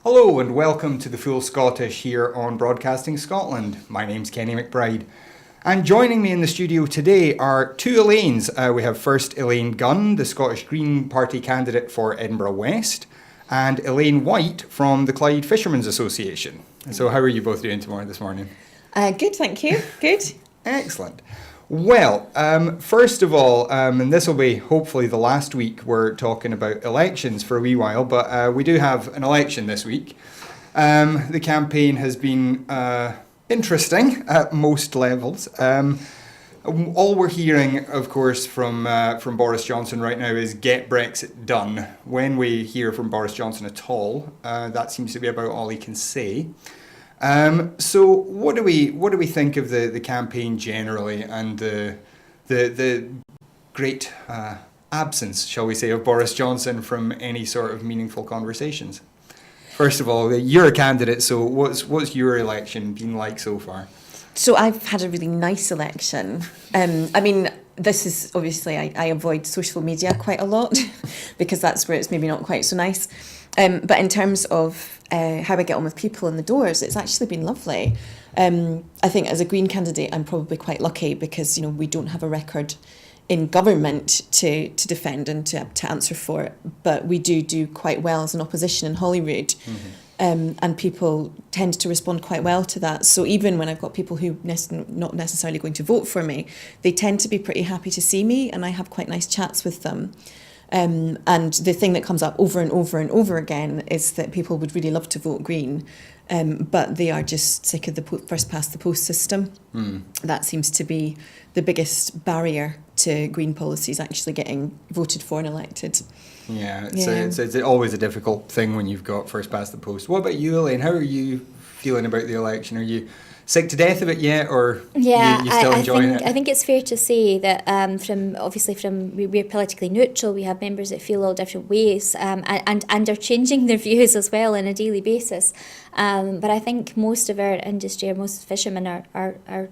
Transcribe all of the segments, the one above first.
Hello and welcome to the Full Scottish here on Broadcasting Scotland. My name's Kenny McBride. And joining me in the studio today are two Elaines. We have first Elaine Gunn, the Scottish Green Party candidate for Edinburgh West, and Elaine Whyte from the Clyde Fishermen's Association. So how are you both doing this morning? Good, thank you. Good. Excellent. Well, first of all, and this will be hopefully the last week we're talking about elections for a wee while, but we do have an election this week. The campaign has been interesting at most levels. All we're hearing, of course, from Boris Johnson right now is get Brexit done. When we hear from Boris Johnson at all, that seems to be about all he can say. So what do we think of the campaign generally and the great absence, shall we say, of Boris Johnson from any sort of meaningful conversations? First of all, you're a candidate, so what's your election been like so far? So I've had a really nice election. This is obviously I avoid social media quite a lot because that's where it's maybe not quite so nice. But in terms of how I get on with people in the doors, it's actually been lovely. I think as a Green candidate, I'm probably quite lucky because, we don't have a record in government to defend and to answer for, but we do quite well as an opposition in Holyrood. Mm-hmm. And people tend to respond quite well to that. So even when I've got people who not necessarily going to vote for me, they tend to be pretty happy to see me, and I have quite nice chats with them. And the thing that comes up over and over and over again is that people would really love to vote Green, but they are just sick of the first past the post system. Mm. That seems to be the biggest barrier to Green policies actually getting voted for and elected. Yeah, it's always a difficult thing when you've got first past the post. What about you, Elaine? How are you feeling about the election? Are you sick to death of it yet, or you still enjoying it? I think it's fair to say that we're politically neutral. We have members that feel all different ways and are changing their views as well on a daily basis. But I think most of our industry, or most fishermen, are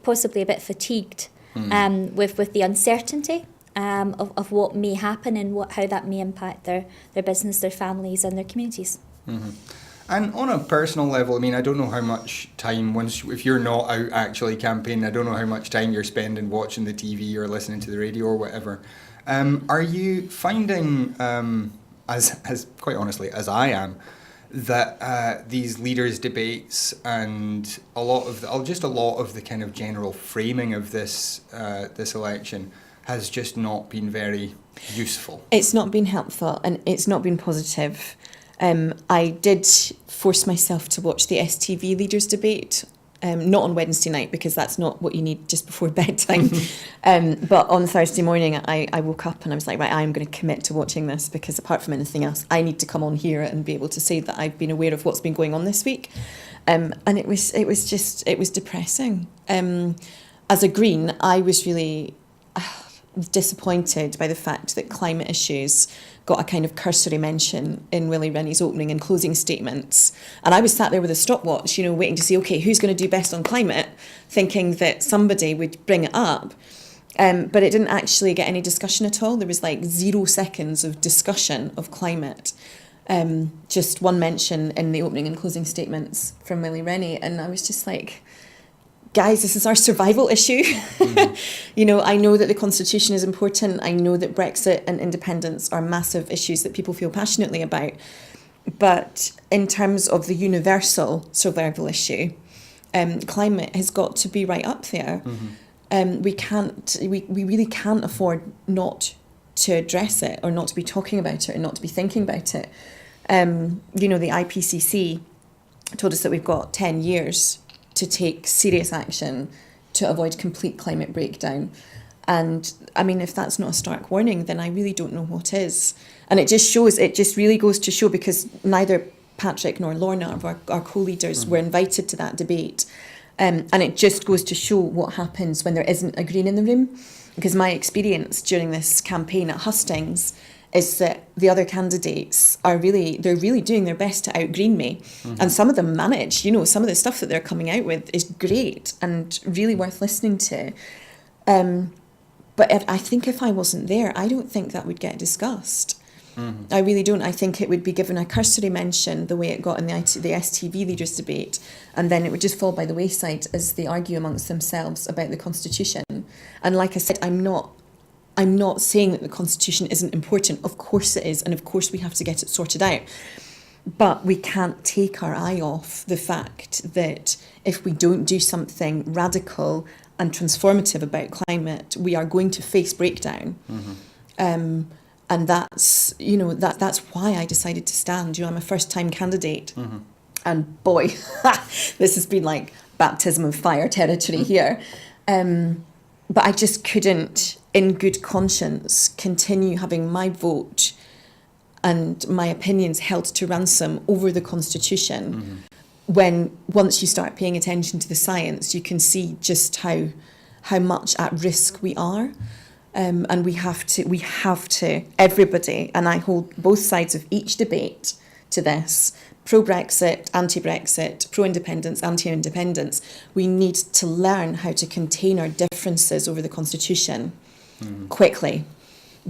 possibly a bit fatigued with the uncertainty of what may happen and how that may impact their business, their families and their communities. Mm-hmm. And on a personal level, I don't know how much time, if you're not out actually campaigning, I don't know how much time you're spending watching the TV or listening to the radio or whatever. Are you finding, as quite honestly, as I am, that these leaders' debates and a lot of the kind of general framing of this election has just not been very useful? It's not been helpful and it's not been positive. I did force myself to watch the STV leaders debate, not on Wednesday night because that's not what you need just before bedtime. But on Thursday morning, I woke up and I was like, right, I'm going to commit to watching this because apart from anything else, I need to come on here and be able to say that I've been aware of what's been going on this week. And it was depressing. As a Green, I was really disappointed by the fact that climate issues got a kind of cursory mention in Willie Rennie's opening and closing statements. And I was sat there with a stopwatch, waiting to see, okay, who's going to do best on climate, thinking that somebody would bring it up. But it didn't actually get any discussion at all. There was 0 seconds of discussion of climate. Just one mention in the opening and closing statements from Willie Rennie. And I was just like, guys, this is our survival issue. Mm-hmm. I know that the Constitution is important. I know that Brexit and independence are massive issues that people feel passionately about. But in terms of the universal survival issue, climate has got to be right up there. Mm-hmm. We really can't afford not to address it or not to be talking about it or not to be thinking about it. The IPCC told us that we've got 10 years to take serious action to avoid complete climate breakdown. And if that's not a stark warning, then I really don't know what is. And it just really goes to show, because neither Patrick nor Lorna, our co-leaders, were invited to that debate. And it just goes to show what happens when there isn't a Green in the room. Because my experience during this campaign at Hustings is that the other candidates they're really doing their best to out-green me. Mm-hmm. And some of them manage, some of the stuff that they're coming out with is great and really worth listening to. But I think if I wasn't there, I don't think that would get discussed. I really don't. I think it would be given a cursory mention the way it got in the STV leaders debate, and then it would just fall by the wayside as they argue amongst themselves about the Constitution. And like I said, I'm not saying that the Constitution isn't important. Of course it is, and of course we have to get it sorted out. But we can't take our eye off the fact that if we don't do something radical and transformative about climate, we are going to face breakdown. And that's, that's why I decided to stand. I'm a first-time candidate. And boy, this has been like baptism of fire territory here. But I just couldn't, in good conscience, continue having my vote and my opinions held to ransom over the Constitution. When once you start paying attention to the science, you can see just how much at risk we are. And we have to, everybody, and I hold both sides of each debate to this, pro-Brexit, anti-Brexit, pro-independence, anti-independence, we need to learn how to contain our differences over the Constitution quickly.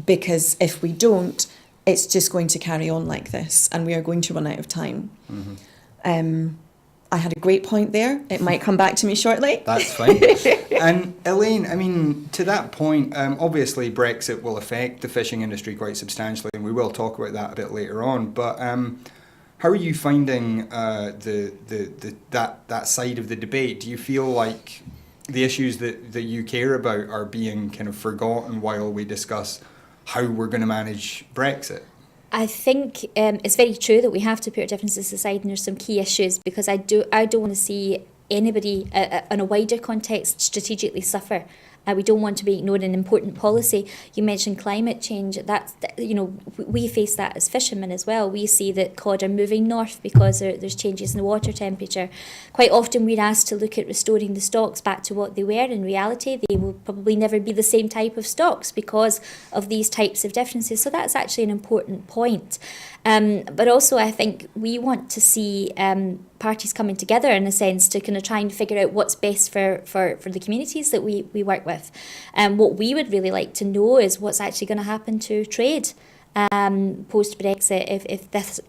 Because if we don't, it's just going to carry on like this, and we are going to run out of time. I had a great point there. It might come back to me shortly. That's fine. And Elaine, I mean, to that point, obviously Brexit will affect the fishing industry quite substantially, and we will talk about that a bit later on. But how are you finding that side of the debate? Do you feel like the issues that you care about are being kind of forgotten while we discuss how we're going to manage Brexit? I think it's very true that we have to put our differences aside, and there's some key issues, because I don't want to see anybody in a wider context strategically suffer. We don't want to be ignoring an important policy. You mentioned climate change. We face that as fishermen as well. We see that cod are moving north because there's changes in the water temperature. Quite often we're asked to look at restoring the stocks back to what they were. In reality, they will probably never be the same type of stocks because of these types of differences. So that's actually an important point. But also I think we want to see parties coming together in a sense to kind of try and figure out what's best for the communities that we work with. What we would really like to know is what's actually going to happen to trade post-Brexit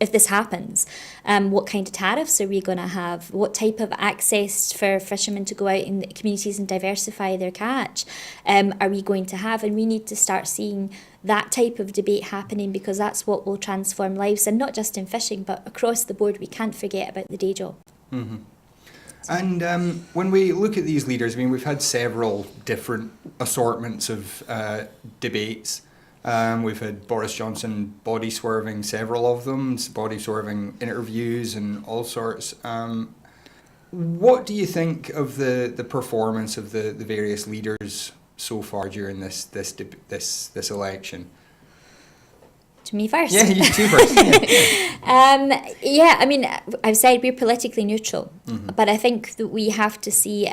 if this happens. What kind of tariffs are we going to have? What type of access for fishermen to go out in the communities and diversify their catch are we going to have? And we need to start seeing that type of debate happening, because that's what will transform lives, and not just in fishing but across the board. We can't forget about the day job. And when we look at these leaders, I mean, we've had several different assortments of debates. We've had Boris Johnson body swerving, several of them, body swerving interviews and all sorts. What do you think of the performance of the various leaders so far during this election? To me first. Yeah, you too first. Yeah, I mean, I've said we're politically neutral, but I think that we have to see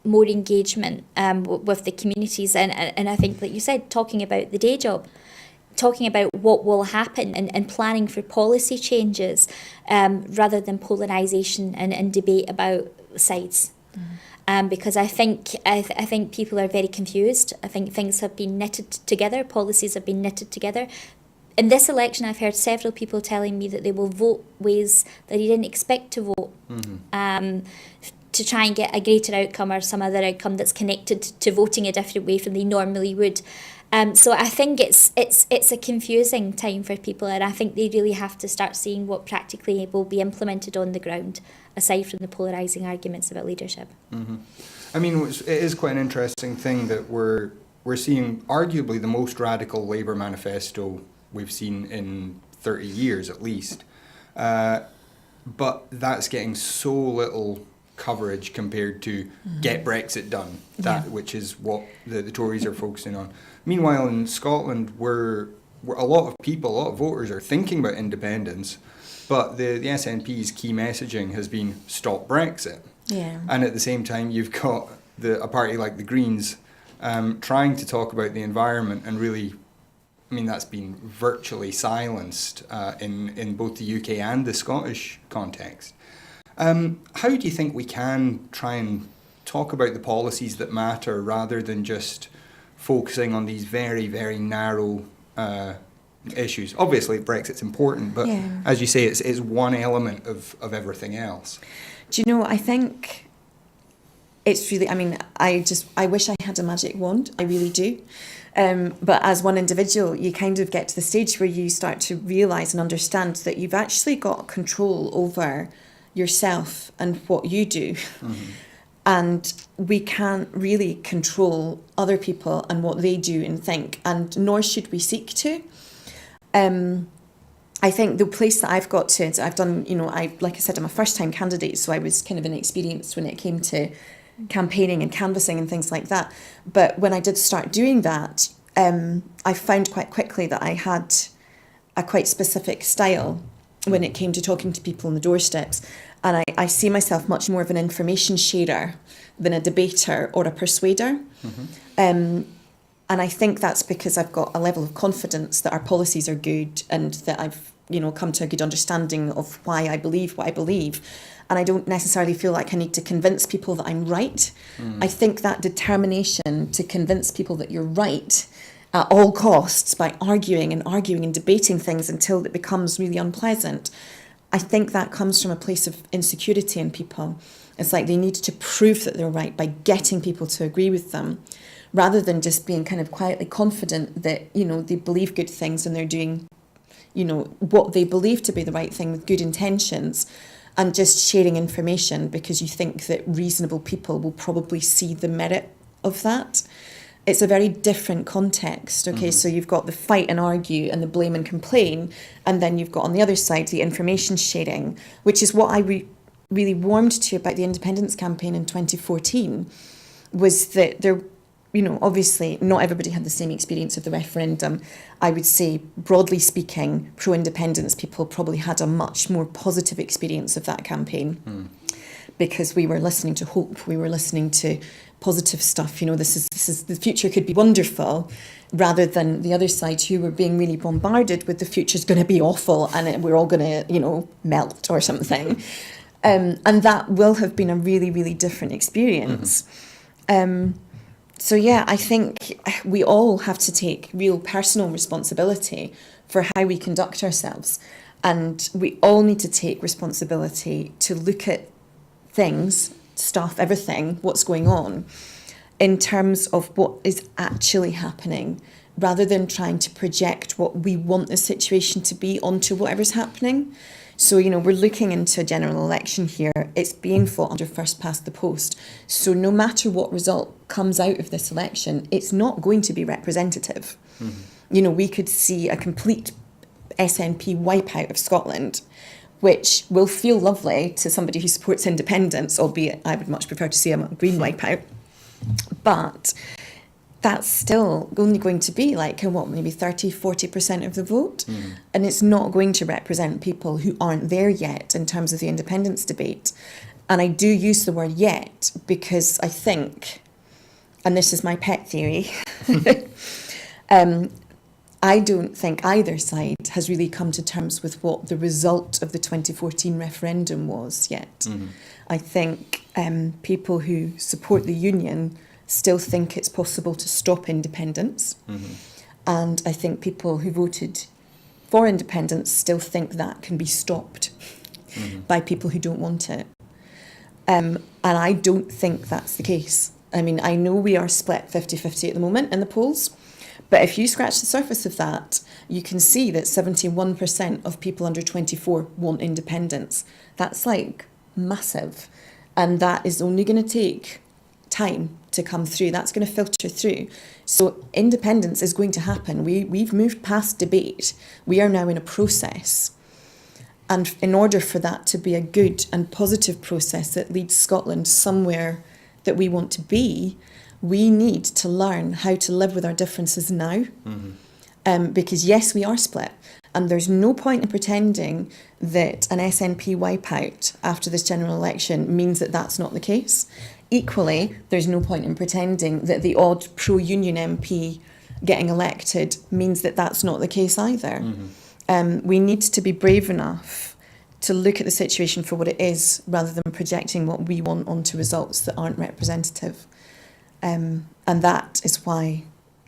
more engagement with the communities, and I think, like you said, talking about the day job, talking about what will happen, and planning for policy changes rather than polarisation and debate about sides. Because I think people are very confused. I think things have been knitted together, policies have been knitted together. In this election, I've heard several people telling me that they will vote ways that they didn't expect to vote, to try and get a greater outcome or some other outcome that's connected to voting a different way from they normally would. So I think it's a confusing time for people, and I think they really have to start seeing what practically will be implemented on the ground, aside from the polarising arguments about leadership. I mean, it is quite an interesting thing that we're seeing arguably the most radical Labour manifesto we've seen in 30 years at least. But that's getting so little coverage compared to get Brexit done, which is what the Tories are focusing on. Meanwhile, in Scotland, where a lot of voters are thinking about independence, but the SNP's key messaging has been stop Brexit. Yeah. And at the same time, you've got a party like the Greens trying to talk about the environment, and really, I mean, that's been virtually silenced in both the UK and the Scottish context. How do you think we can try and talk about the policies that matter rather than just focusing on these very, very narrow issues. Obviously, Brexit's important, but as you say, it's one element of everything else. Do you know, I think it's really, I mean, I wish I had a magic wand, I really do. But as one individual, you kind of get to the stage where you start to realise and understand that you've actually got control over yourself and what you do. Mm-hmm. And we can't really control other people and what they do and think, and nor should we seek to. I think the place that I've got to, I've done, you know, like I said, I'm a first-time candidate, so I was kind of inexperienced when it came to campaigning and canvassing and things like that. But when I did start doing that, I found quite quickly that I had a quite specific style when it came to talking to people on the doorsteps. And I see myself much more of an information sharer than a debater or a persuader. Mm-hmm. And I think that's because I've got a level of confidence that our policies are good and that I've, you know, come to a good understanding of why I believe what I believe. And I don't necessarily feel like I need to convince people that I'm right. I think that determination to convince people that you're right at all costs by arguing and debating things until it becomes really unpleasant, I think that comes from a place of insecurity in people. It's like they need to prove that they're right by getting people to agree with them, rather than just being kind of quietly confident that, you know, they believe good things and they're doing, you know, what they believe to be the right thing with good intentions, and just sharing information because you think that reasonable people will probably see the merit of that. It's a very different context, okay? Mm-hmm. So you've got the fight and argue and the blame and complain, and then you've got on the other side the information sharing, which is what I really warmed to about the independence campaign in 2014, was that there, you know, obviously not everybody had the same experience of the referendum. I would say, broadly speaking, pro-independence people probably had a much more positive experience of that campaign because we were listening to hope, we were listening to positive stuff. You know, this is the future could be wonderful, rather than the other side who were being really bombarded with the future's going to be awful and we're all going to, you know, melt or something. And that will have been a really, really different experience. So yeah, I think we all have to take real personal responsibility for how we conduct ourselves. And we all need to take responsibility to look at things, stuff, everything, what's going on, in terms of what is actually happening, rather than trying to project what we want the situation to be onto whatever's happening. So, you know, we're looking into a general election here. It's being fought under first past the post. So no matter what result comes out of this election, it's not going to be representative. Mm-hmm. You know, we could see a complete SNP wipeout of Scotland, which will feel lovely to somebody who supports independence, albeit I would much prefer to see a green wipeout. But that's still only going to be like, maybe 30, 40% of the vote. Mm. And it's not going to represent people who aren't there yet in terms of the independence debate. And I do use the word yet because I think, and this is my pet theory, I don't think either side has really come to terms with what the result of the 2014 referendum was yet. Mm-hmm. I think people who support the union still think it's possible to stop independence. Mm-hmm. And I think people who voted for independence still think that can be stopped by people who don't want it. And I don't think that's the case. I mean, I know we are split 50-50 at the moment in the polls, but if you scratch the surface of that, you can see that 71% of people under 24 want independence. That's like massive. And that is only going to take time to come through. That's going to filter through. So independence is going to happen. We've moved past debate. We are now in a process. And in order for that to be a good and positive process that leads Scotland somewhere that we want to be, we need to learn how to live with our differences now. Because yes, we are split. And there's no point in pretending that an SNP wipeout after this general election means that that's not the case. Equally, there's no point in pretending that the odd pro-union MP getting elected means that that's not the case either. We need to be brave enough to look at the situation for what it is, rather than projecting what we want onto results that aren't representative. And that is why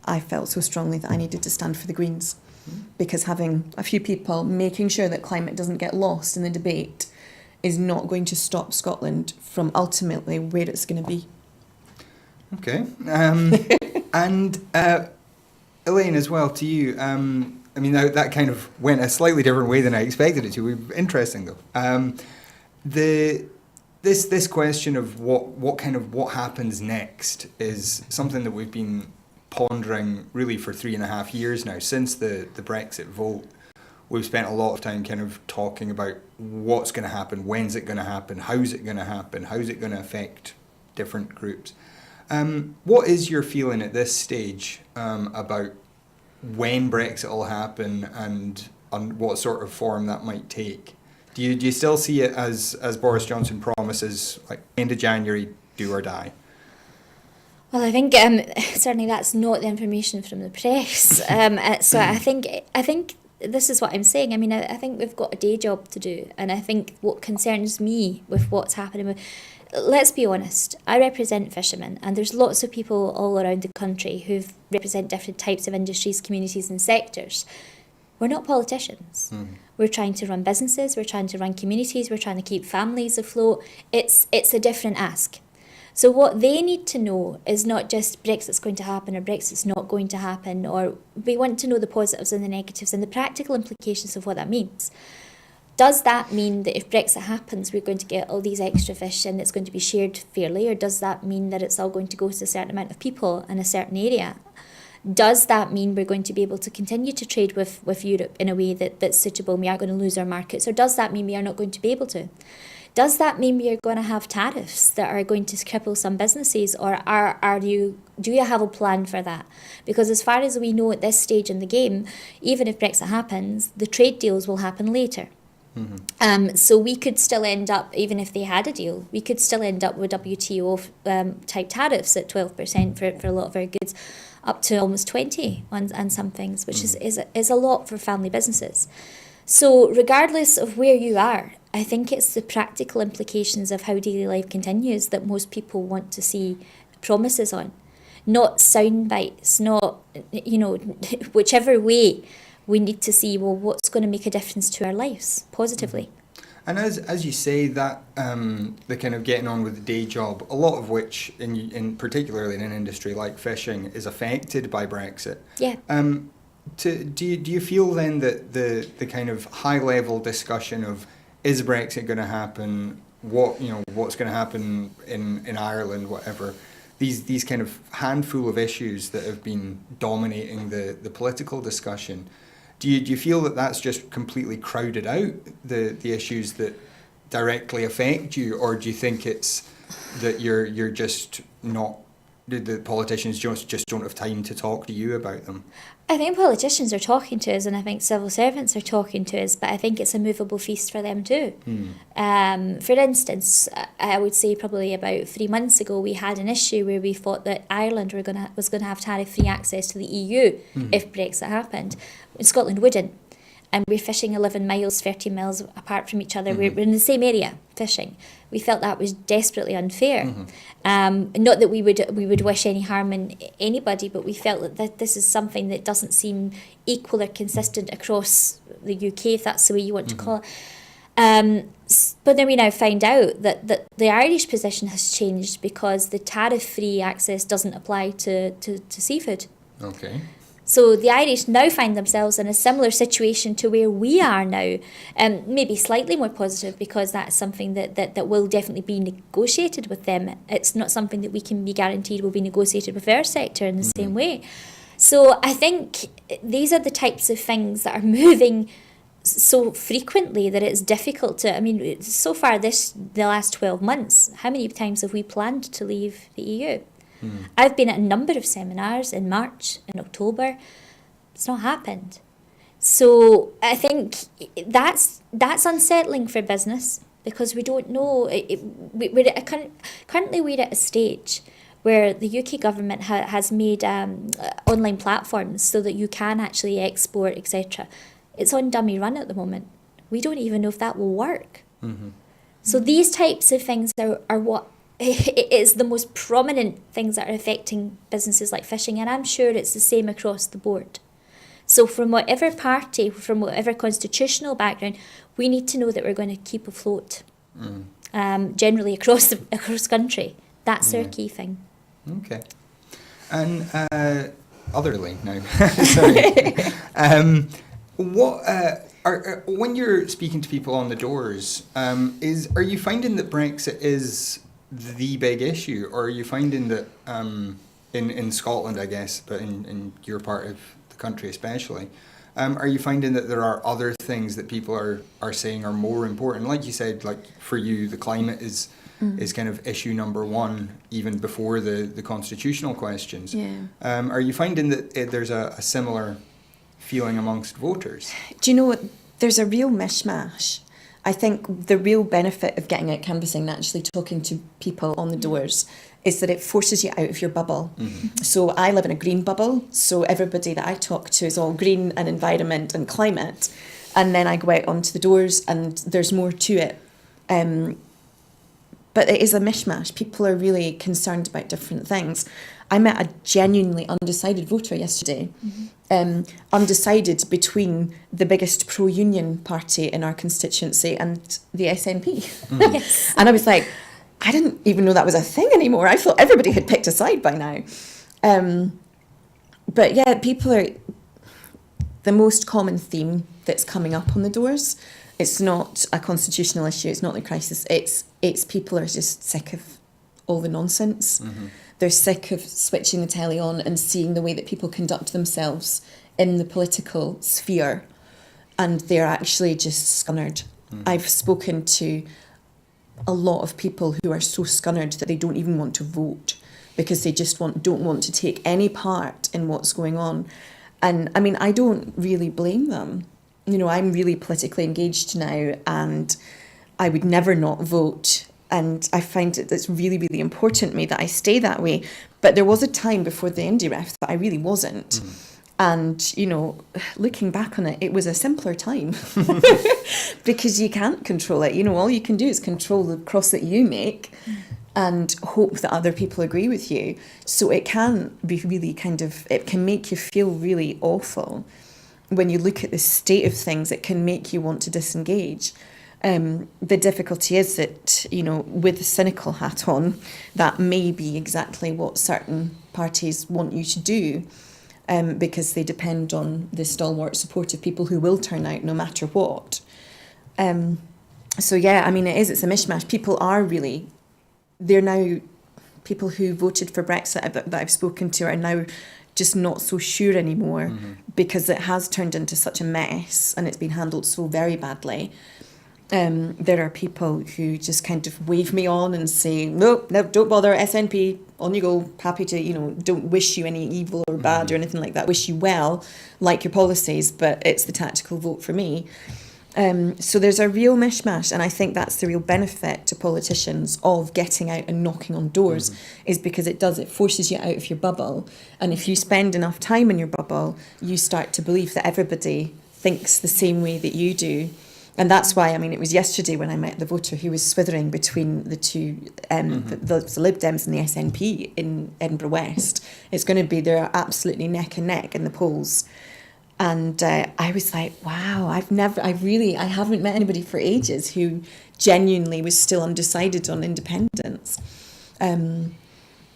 I felt so strongly that I needed to stand for the Greens. because having a few people making sure that climate doesn't get lost in the debate is not going to stop Scotland from ultimately where it's going to be. Okay. And Elaine, as well, to you, I mean, that kind of went a slightly different way than I expected it to. Interesting, though. This question of what happens next is something that we've been pondering really for 3.5 years now. Since the Brexit vote, we've spent a lot of time kind of talking about what's going to happen, when's it going to happen, how's it going to happen, how's it going to affect different groups. What is your feeling at this stage about when Brexit will happen and what sort of form that might take? Do you still see it as Boris Johnson promises, like end of January, do or die? Well, I think certainly that's not the information from the press. So I think this is what I'm saying. I mean, I think we've got a day job to do, and I think what concerns me with what's happening. Let's be honest, I represent fishermen, and there's lots of people all around the country who represent different types of industries, communities and sectors. We're not politicians. We're trying to run businesses, we're trying to run communities, we're trying to keep families afloat. It's a different ask. So what they need to know is not just Brexit's going to happen or Brexit's not going to happen, or we want to know the positives and the negatives and the practical implications of what that means. Does that mean that if Brexit happens, we're going to get all these extra fish and it's going to be shared fairly? Or does that mean that it's all going to go to a certain amount of people in a certain area? Does that mean we're going to be able to continue to trade with Europe in a way that's suitable and we aren't going to lose our markets? Or does that mean we are not going to be able to? Does that mean we are going to have tariffs that are going to cripple some businesses? Or do you have a plan for that? Because as far as we know at this stage in the game, even if Brexit happens, the trade deals will happen later. So we could still end up, even if they had a deal, we could still end up with WTO type tariffs at 12% for a lot of our goods, up to almost 20 on some things, which is a lot for family businesses. So regardless of where you are, I think it's the practical implications of how daily life continues that most people want to see promises on, not sound bites, not, whichever way. We need to see, well, what's going to make a difference to our lives positively. And as you say, that the kind of getting on with the day job, a lot of which, in particularly in an industry like fishing, is affected by Brexit. Yeah. Do you feel then that the kind of high level discussion of is Brexit going to happen, what's going to happen in Ireland, whatever, these kind of handful of issues that have been dominating the political discussion, do you feel that that's just completely crowded out the issues that directly affect you, or do you think it's that you're just not, the politicians just don't have time to talk to you about them? I think politicians are talking to us, and I think civil servants are talking to us, but I think it's a movable feast for them too. For instance, I would say probably about 3 months ago, we had an issue where we thought that Ireland was going to have tariff-free access to the EU if Brexit happened. Scotland wouldn't. And we're fishing 11 miles, 13 miles apart from each other. We're in the same area fishing. We felt that was desperately unfair. Not that we would wish any harm in anybody, but we felt that this is something that doesn't seem equal or consistent across the UK, if that's the way you want to call it. But then we now find out that the Irish position has changed because the tariff-free access doesn't apply to seafood. Okay. So the Irish now find themselves in a similar situation to where we are now, maybe slightly more positive because that's something that will definitely be negotiated with them. It's not something that we can be guaranteed will be negotiated with our sector in the same way. So I think these are the types of things that are moving so frequently that it's difficult to, I mean, so far the last 12 months, how many times have we planned to leave the EU? I've been at a number of seminars in March, in October. It's not happened. So I think that's unsettling for business because we don't know. Currently we're at a stage where the UK government has made online platforms so that you can actually export, etc. It's on dummy run at the moment. We don't even know if that will work. So these types of things are what it is the most prominent things that are affecting businesses like fishing, and I'm sure it's the same across the board. So from whatever party, from whatever constitutional background, we need to know that we're going to keep afloat, generally across country. That's our key thing. Okay. And otherly now, sorry. What when you're speaking to people on the doors, are you finding that Brexit is the big issue, or are you finding that in Scotland, I guess, but in your part of the country especially, are you finding that there are other things that people are saying are more important? Like you said, like for you, the climate is kind of issue number one, even before the constitutional questions. Yeah. Are you finding that there's a similar feeling amongst voters? Do you know what? There's a real mishmash. I think the real benefit of getting out canvassing and actually talking to people on the doors is that it forces you out of your bubble. So I live in a green bubble, so everybody that I talk to is all green and environment and climate. And then I go out onto the doors and there's more to it. But it is a mishmash. People are really concerned about different things. I met a genuinely undecided voter yesterday, undecided between the biggest pro-union party in our constituency and the SNP. Yes. And I was like, I didn't even know that was a thing anymore. I thought everybody had picked a side by now. But yeah, people are... The most common theme that's coming up on the doors, it's not a constitutional issue, it's not the crisis, it's people are just sick of all the nonsense. They're sick of switching the telly on and seeing the way that people conduct themselves in the political sphere, and they're actually just scunnered. I've spoken to a lot of people who are so scunnered that they don't even want to vote because they just don't want to take any part in what's going on. And I mean, I don't really blame them. You know, I'm really politically engaged now and I would never not vote. And I find it that's really, really important to me that I stay that way. But there was a time before the Indie Ref that I really wasn't. And, you know, looking back on it, it was a simpler time because you can't control it. You know, all you can do is control the cross that you make and hope that other people agree with you. So it can be really it can make you feel really awful. When you look at the state of things, it can make you want to disengage. The difficulty is that, you know, with the cynical hat on, that may be exactly what certain parties want you to do, because they depend on the stalwart support of people who will turn out no matter what. So yeah, I mean, it's a mishmash. People are really, they're now, people who voted for Brexit that I've spoken to are now just not so sure anymore because it has turned into such a mess and it's been handled so very badly. There are people who just kind of wave me on and say, no, don't bother, SNP, on you go, happy to, you know, don't wish you any evil or bad or anything like that, wish you well, like your policies, but it's the tactical vote for me. So there's a real mishmash, and I think that's the real benefit to politicians of getting out and knocking on doors, is because it forces you out of your bubble. And if you spend enough time in your bubble, you start to believe that everybody thinks the same way that you do. And that's why, I mean, it was yesterday when I met the voter who was swithering between the two, the Lib Dems and the SNP in Edinburgh West. It's going to be, they're absolutely neck and neck in the polls. And I was like, wow, I haven't met anybody for ages who genuinely was still undecided on independence.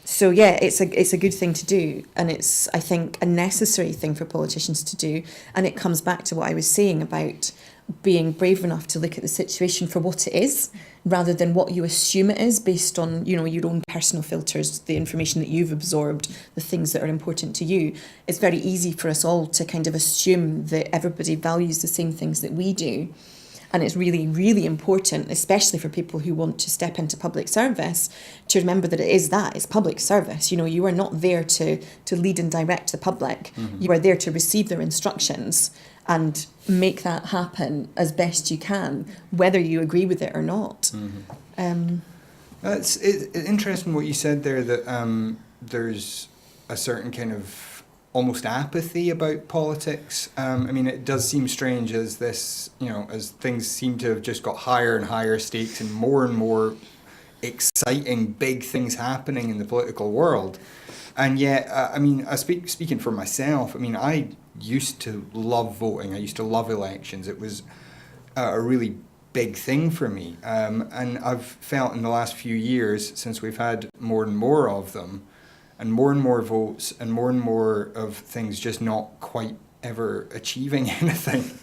So yeah, it's a good thing to do, and it's, I think, a necessary thing for politicians to do. And it comes back to what I was saying about being brave enough to look at the situation for what it is, rather than what you assume it is based on, you know, your own personal filters, the information that you've absorbed, the things that are important to you. It's very easy for us all to kind of assume that everybody values the same things that we do. And it's really, really important, especially for people who want to step into public service, to remember that it's public service. You know, you are not there to lead and direct the public. You are there to receive their instructions and make that happen as best you can, whether you agree with it or not. It's interesting what you said there, that there's a certain kind of almost apathy about politics. I mean, it does seem strange as this, you know, as things seem to have just got higher and higher stakes and more exciting big things happening in the political world. And yet, I mean, speaking for myself, I mean, I used to love voting. I used to love elections. It was a really big thing for me. And I've felt in the last few years, since we've had more and more of them, and more votes, and more of things just not quite ever achieving anything,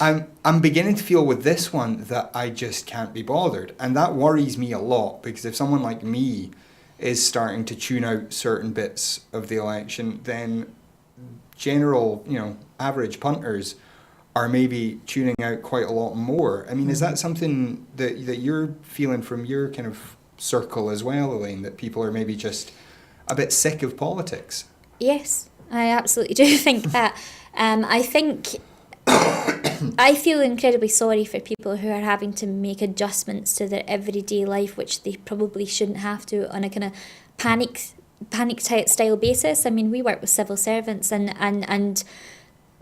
I'm beginning to feel with this one that I just can't be bothered. And that worries me a lot, because if someone like me is starting to tune out certain bits of the election, then general, average punters are maybe tuning out quite a lot more. I mean, is that something that you're feeling from your kind of circle as well, Elaine, that people are maybe just a bit sick of politics? Yes, I absolutely do think that. I think I feel incredibly sorry for people who are having to make adjustments to their everyday life, which they probably shouldn't have to, on a kind of panic style basis. I mean, we work with civil servants, and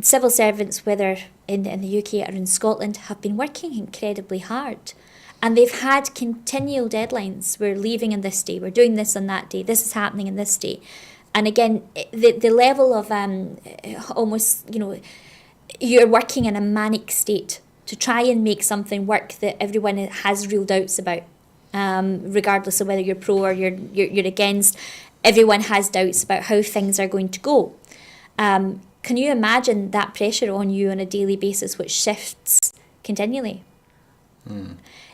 civil servants, whether in the UK or in Scotland, have been working incredibly hard. And they've had continual deadlines. We're leaving on this day, we're doing this on that day, this is happening on this day. And again, the level of almost, you're working in a manic state to try and make something work that everyone has real doubts about, regardless of whether you're pro or you're against. Everyone has doubts about how things are going to go. Can you imagine that pressure on you on a daily basis, which shifts continually?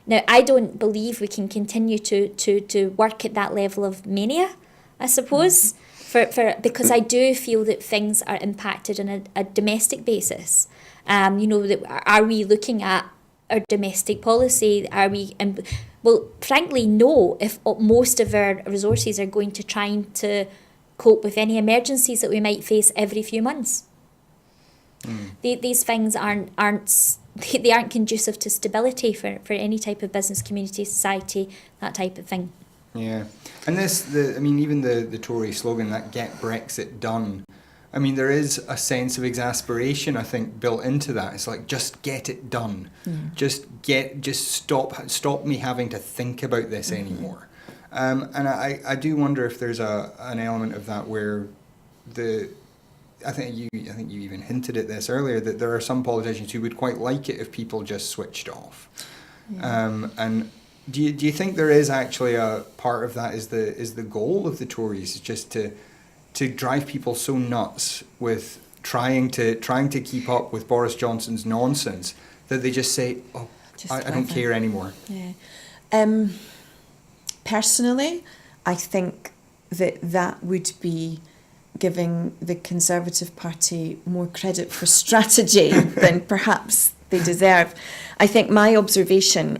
Now, I don't believe we can continue to work at that level of mania, I suppose, because I do feel that things are impacted on a domestic basis. Are we looking at our domestic policy? Are we? Well, frankly, no. If most of our resources are going to trying to cope with any emergencies that we might face every few months. These things aren't conducive to stability for any type of business, community, society, that type of thing. Yeah, and even the Tory slogan, that "Get Brexit Done," I mean, there is a sense of exasperation, I think, built into that. It's like, just get it done. Just stop me having to think about this anymore. And I do wonder if there's an element of that where I think you even hinted at this earlier, that there are some politicians who would quite like it if people just switched off. Yeah. And do you think there is actually a part of that is the goal of the Tories, just to drive people so nuts with trying to keep up with Boris Johnson's nonsense that they just say, I don't care anymore? Yeah. Personally, I think that would be giving the Conservative Party more credit for strategy than perhaps they deserve. I think my observation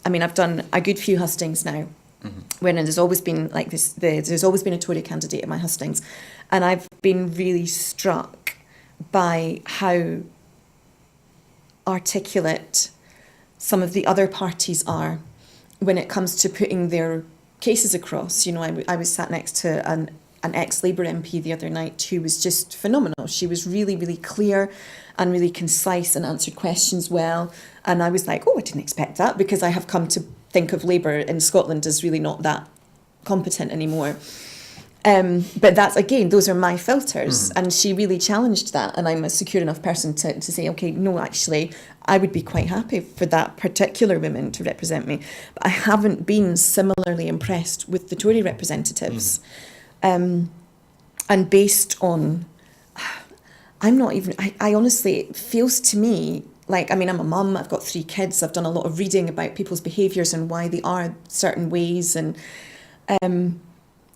I've done a good few hustings now, when there's always been like this, there's always been a Tory candidate at my hustings, and I've been really struck by how articulate some of the other parties are when it comes to putting their cases across. I was sat next to an ex-Labour MP the other night who was just phenomenal. She was really, really clear and really concise and answered questions well. And I was like, I didn't expect that, because I have come to think of Labour in Scotland as really not that competent anymore. But that's, again, those are my filters. And she really challenged that. And I'm a secure enough person to say, okay, no, actually, I would be quite happy for that particular woman to represent me. But I haven't been similarly impressed with the Tory representatives. And based on, I honestly, it feels to me like, I'm a mum, I've got 3 kids, I've done a lot of reading about people's behaviours and why they are certain ways, and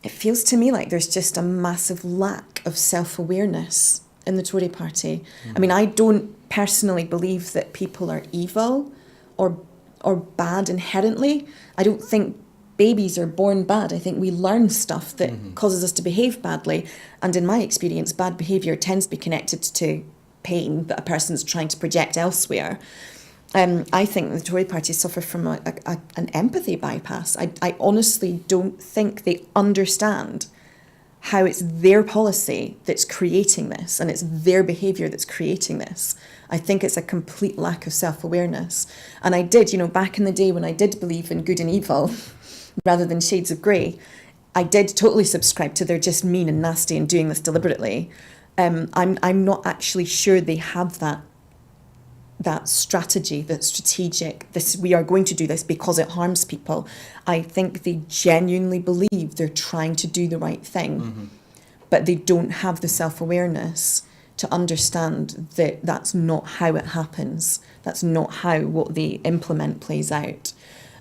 it feels to me like there's just a massive lack of self-awareness in the Tory party. I don't personally believe that people are evil or bad inherently. I don't think babies are born bad. I think we learn stuff that causes us to behave badly. And in my experience, bad behaviour tends to be connected to pain that a person's trying to project elsewhere. I think the Tory party suffer from an empathy bypass. I honestly don't think they understand how it's their policy that's creating this, and it's their behaviour that's creating this. I think it's a complete lack of self-awareness. And I did, back in the day when I did believe in good and evil, rather than shades of grey, I did totally subscribe to they're just mean and nasty and doing this deliberately. I'm not actually sure they have that strategy, that strategic, we are going to do this because it harms people. I think they genuinely believe they're trying to do the right thing, but they don't have the self-awareness to understand that that's not how it happens. That's not how what they implement plays out.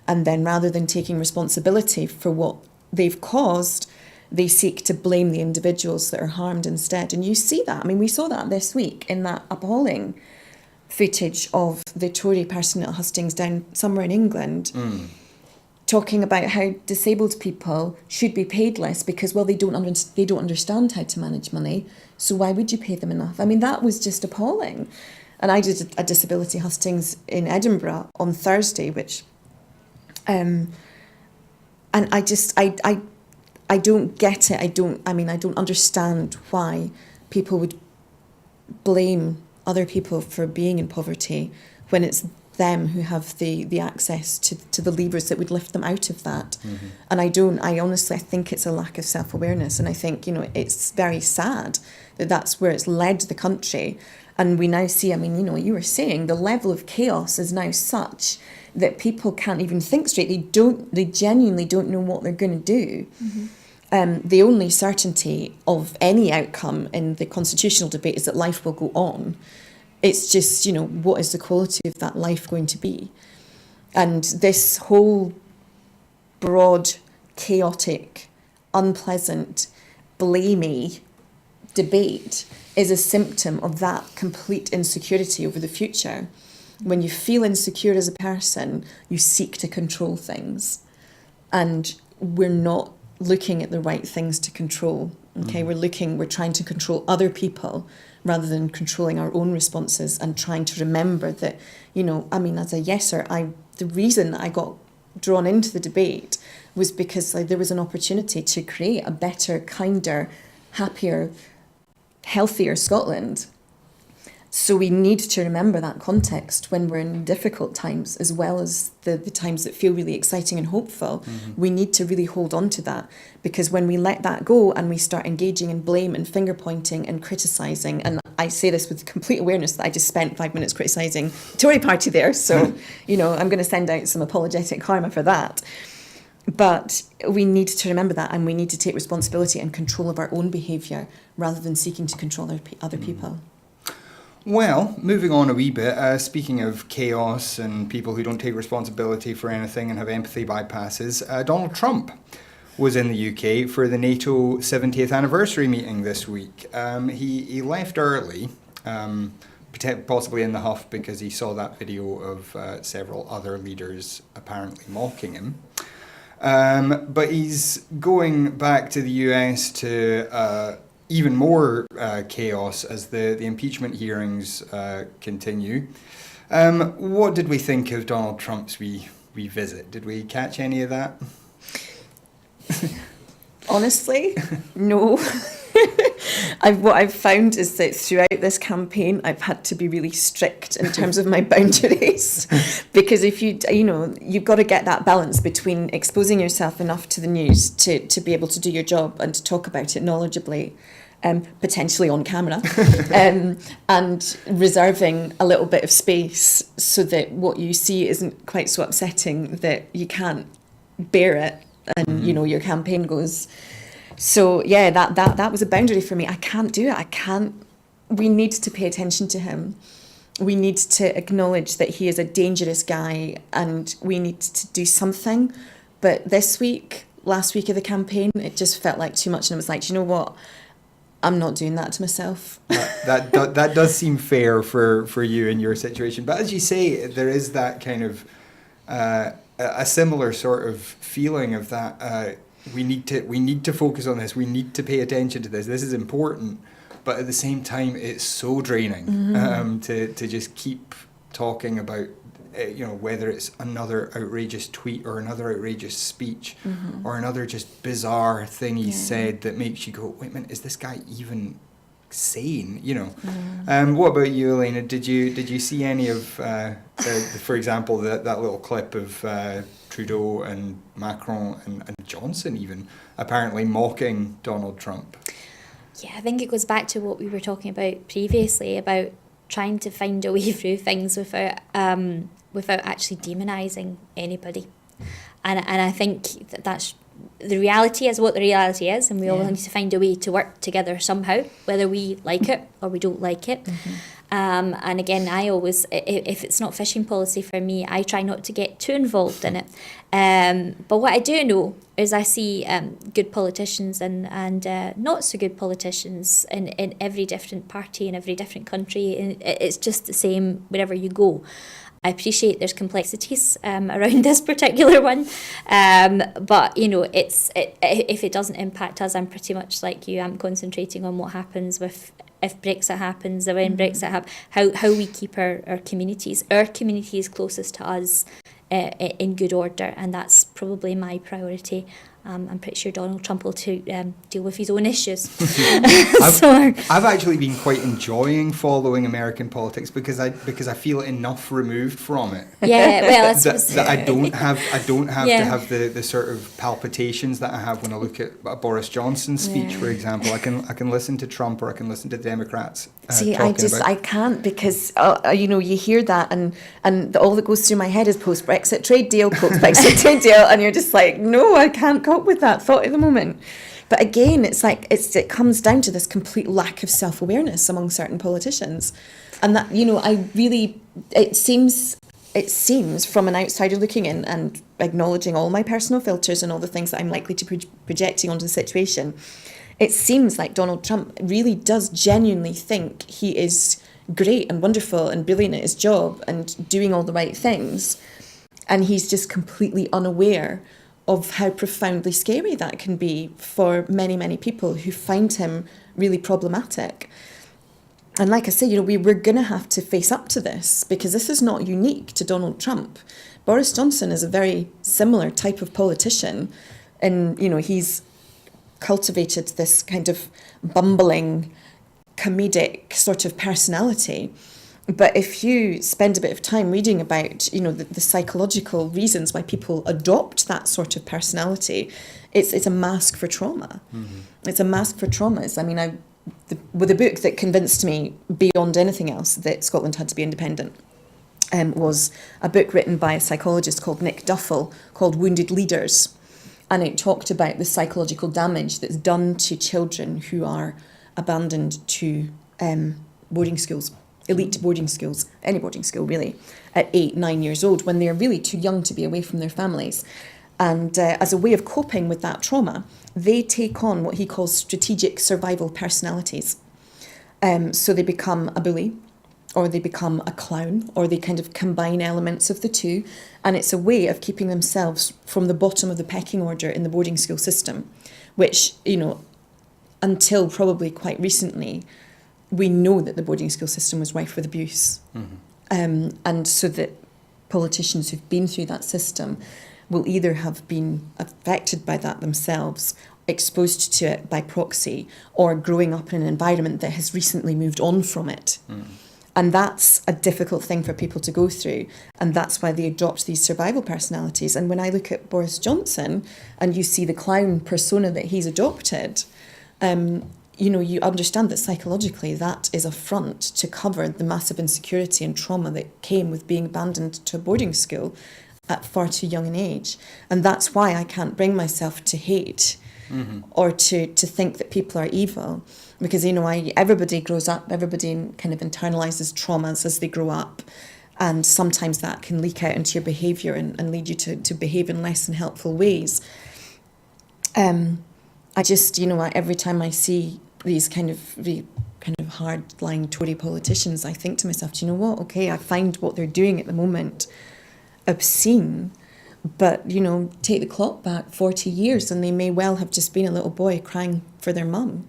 And then rather than taking responsibility for what they've caused, they seek to blame the individuals that are harmed instead. And you see that. I mean, we saw that this week in that appalling footage of the Tory person at Hustings down somewhere in England talking about how disabled people should be paid less because, well, they don't understand how to manage money, so why would you pay them enough? I mean, that was just appalling. And I did a disability hustings in Edinburgh on Thursday, which and I don't get it. I don't understand why people would blame other people for being in poverty when it's them who have the access to the levers that would lift them out of that. And I honestly think it's a lack of self-awareness, and I think, it's very sad that that's where it's led the country. And we now see, you were saying, the level of chaos is now such that people can't even think straight. They genuinely don't know what they're going to do. The only certainty of any outcome in the constitutional debate is that life will go on. It's just, what is the quality of that life going to be? And this whole broad, chaotic, unpleasant, blamey debate is a symptom of that complete insecurity over the future. When you feel insecure as a person, you seek to control things. And we're not looking at the right things to control. Okay, we're trying to control other people rather than controlling our own responses and trying to remember that, as a yeser, the reason that I got drawn into the debate was because there was an opportunity to create a better, kinder, happier, healthier Scotland. So we need to remember that context when we're in difficult times, as well as the times that feel really exciting and hopeful. We need to really hold on to that, because when we let that go and we start engaging in blame and finger pointing and criticising, and I say this with complete awareness that I just spent 5 minutes criticising the Tory party there, so I'm going to send out some apologetic karma for that. But we need to remember that, and we need to take responsibility and control of our own behaviour rather than seeking to control other people. Well, moving on a wee bit, speaking of chaos and people who don't take responsibility for anything and have empathy bypasses, Donald Trump was in the UK for the NATO 70th anniversary meeting this week. He left early, possibly in the huff because he saw that video of several other leaders apparently mocking him. But he's going back to the US to even more chaos as the impeachment hearings continue. What did we think of Donald Trump's wee visit? Did we catch any of that? Honestly, no. What I've found is that throughout this campaign, I've had to be really strict in terms of my boundaries, because if you've got to get that balance between exposing yourself enough to the news to be able to do your job and to talk about it knowledgeably, potentially on camera, and reserving a little bit of space so that what you see isn't quite so upsetting that you can't bear it, and your campaign goes. So yeah, that was a boundary for me. I can't do it. We need to pay attention to him. We need to acknowledge that he is a dangerous guy, and we need to do something. But last week of the campaign, it just felt like too much, and it was like, you know what? I'm not doing that to myself. That does seem fair for you in your situation. But as you say, there is that kind of a similar sort of feeling of that. We need to focus on this. We need to pay attention to this. This is important. But at the same time, it's so draining to just keep talking about whether it's another outrageous tweet or another outrageous speech or another just bizarre thing he said that makes you go, wait a minute, is this guy even sane, you know. What about you, Elena? Did you see any of, for example, that little clip of Trudeau and Macron and Johnson even apparently mocking Donald Trump? Yeah, I think it goes back to what we were talking about previously about trying to find a way through things without actually demonising anybody. And I think that's the reality is what the reality is, and we all need to find a way to work together somehow, whether we like it or we don't like it. And again, I always, if it's not fishing policy for me, I try not to get too involved in it. But what I do know is I see good politicians and not so good politicians in every different party, in every different country. And it's just the same wherever you go. I appreciate there's complexities around this particular one, but you know, if it doesn't impact us, I'm pretty much like you. I'm concentrating on what happens if Brexit happens, or when Brexit happens, how we keep our communities closest to us in good order, and that's probably my priority. I'm pretty sure Donald Trump will deal with his own issues. I've actually been quite enjoying following American politics because I feel enough removed from it. Yeah, well, that I don't have to have the sort of palpitations that I have when I look at Boris Johnson's speech, for example. I can listen to Trump or I can listen to the Democrats. See, I can't because you know, you hear that and all that goes through my head is post-Brexit trade deal, and you're just like, no, I can't cope with that thought at the moment. But again, it's like it comes down to this complete lack of self-awareness among certain politicians, and that, you know, it seems from an outsider looking in and acknowledging all my personal filters and all the things that I'm likely to projecting onto the situation, it seems like Donald Trump really does genuinely think he is great and wonderful and brilliant at his job and doing all the right things, and he's just completely unaware of how profoundly scary that can be for many, many people who find him really problematic. And like I say, you know, we're going to have to face up to this because this is not unique to Donald Trump. Boris Johnson is a very similar type of politician, and, you know, he's cultivated this kind of bumbling, comedic sort of personality. But if you spend a bit of time reading about, you know, the psychological reasons why people adopt that sort of personality, it's a mask for trauma. It's a mask for traumas. I mean, the book that convinced me beyond anything else that Scotland had to be independent was a book written by a psychologist called Nick Duffel called Wounded Leaders. And it talked about the psychological damage that's done to children who are abandoned to boarding schools. Elite boarding schools, any boarding school really, at 8, 9 years old, when they're really too young to be away from their families. And as a way of coping with that trauma, they take on what he calls strategic survival personalities. So they become a bully, or they become a clown, or they kind of combine elements of the two. And it's a way of keeping themselves from the bottom of the pecking order in the boarding school system, which, you know, until probably quite recently, we know that the boarding school system was rife with abuse. And so that politicians who've been through that system will either have been affected by that themselves, exposed to it by proxy, or growing up in an environment that has recently moved on from it. And that's a difficult thing for people to go through. And that's why they adopt these survival personalities. And when I look at Boris Johnson and you see the clown persona that he's adopted, you know, you understand that psychologically that is a front to cover the massive insecurity and trauma that came with being abandoned to a boarding school at far too young an age. And that's why I can't bring myself to hate or to think that people are evil. Because, you know, everybody grows up, everybody kind of internalises traumas as they grow up. And sometimes that can leak out into your behaviour and lead you to behave in less than helpful ways. I just, you know, every time I see these kind of hard-line Tory politicians, I think to myself, do you know what? Okay, I find what they're doing at the moment obscene, but, you know, take the clock back 40 years and they may well have just been a little boy crying for their mum.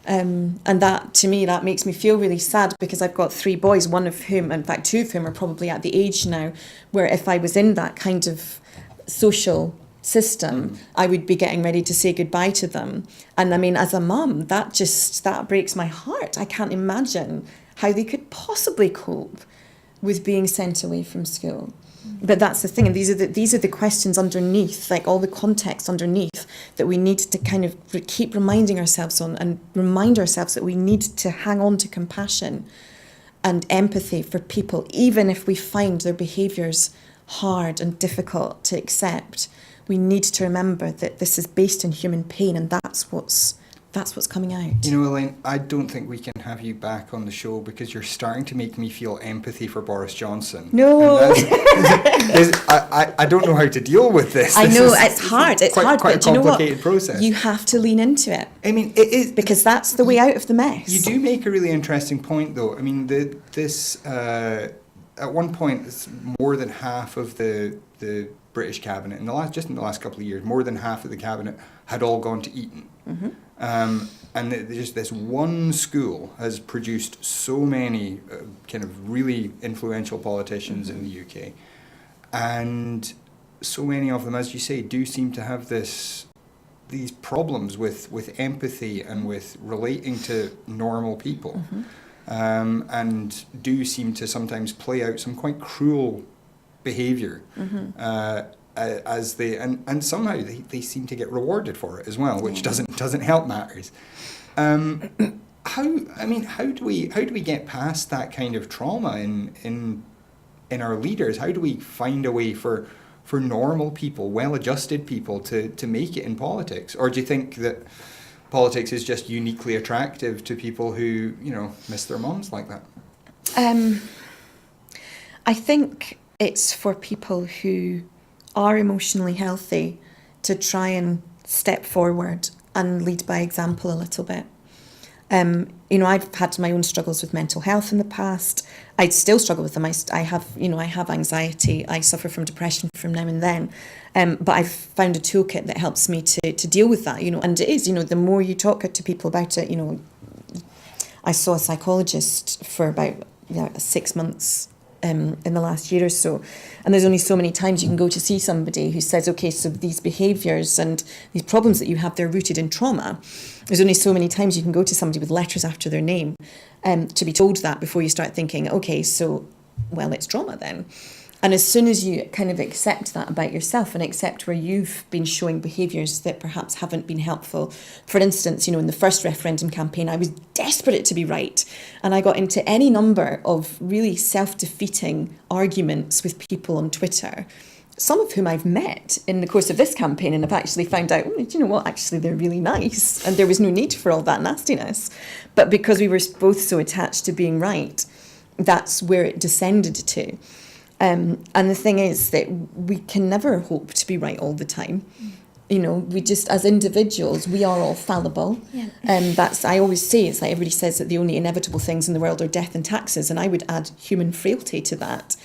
And that, to me, that makes me feel really sad because I've got 3 boys, one of whom, in fact, 2 of whom are probably at the age now where if I was in that kind of social system, I would be getting ready to say goodbye to them. And I mean, as a mum, that breaks my heart. I can't imagine how they could possibly cope with being sent away from school. But that's the thing, and these are the questions underneath, like all the context underneath, that we need to kind of keep reminding ourselves on, and remind ourselves that we need to hang on to compassion and empathy for people, even if we find their behaviours hard and difficult to accept. We need to remember that this is based in human pain, and that's what's coming out. You know, Elaine, I don't think we can have you back on the show because you're starting to make me feel empathy for Boris Johnson. No. I don't know how to deal with this. I know, it's hard. It's hard, quite but do you know what? complicated process. You have to lean into it. I mean, it is... Because that's the way out of the mess. You do make a really interesting point, though. I mean, at one point, it's more than half of the British cabinet, in the last couple of years, more than half of the cabinet had all gone to Eton. Mm-hmm. And just this one school has produced so many kind of really influential politicians in the UK. And so many of them, as you say, do seem to have these problems with empathy and with relating to normal people. And do seem to sometimes play out some quite cruel behaviour. As they and somehow they seem to get rewarded for it as well, which doesn't help matters. How do we get past that kind of trauma in our leaders? How do we find a way for normal people, well-adjusted people, to make it in politics? Or do you think that politics is just uniquely attractive to people who, miss their moms like that? I think it's for people who are emotionally healthy to try and step forward and lead by example a little bit. I've had my own struggles with mental health in the past. I still struggle with them. I have anxiety. I suffer from depression from now and then. But I've found a toolkit that helps me to deal with that, and it is, the more you talk to people about it, I saw a psychologist for about 6 months in the last year or so. And there's only so many times you can go to see somebody who says, okay, so these behaviours and these problems that you have, they're rooted in trauma. There's only so many times you can go to somebody with letters after their name to be told that before you start thinking, okay, so, well, it's trauma then. And as soon as you kind of accept that about yourself and accept where you've been showing behaviours that perhaps haven't been helpful. For instance, in the first referendum campaign, I was desperate to be right. And I got into any number of really self-defeating arguments with people on Twitter, some of whom I've met in the course of this campaign and have actually found out, do you know what, actually they're really nice. And there was no need for all that nastiness. But because we were both so attached to being right, that's where it descended to. And the thing is that we can never hope to be right all the time. We just, as individuals, we are all fallible. Yeah. I always say, it's like everybody says that the only inevitable things in the world are death and taxes, and I would add human frailty to that.